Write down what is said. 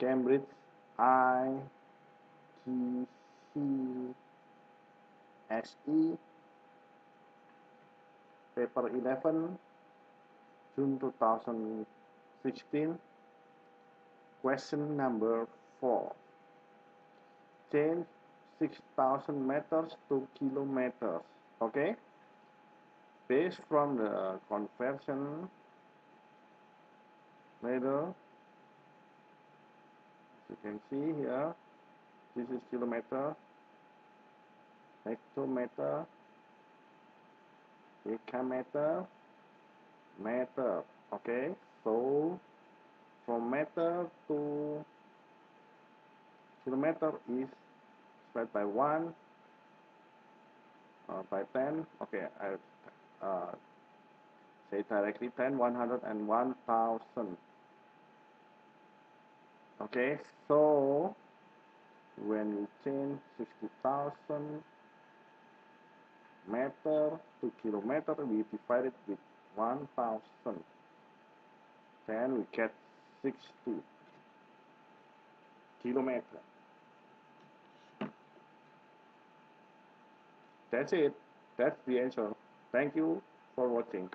Cambridge IGCSE paper 11 June 2016. Question number 4. Change 6,000 meters to kilometers. Okay, based from the conversion later, as you can see here, this is kilometer, hectometer, decameter, meter. Okay, so from meter to kilometer is spread by 1, by 10. Okay, I say directly 10, 100, and 1,000. Okay, so when we change 60,000 meter to kilometer, we divide it with 1,000. Then we get 60 kilometers. That's it. That's the answer. Thank you for watching.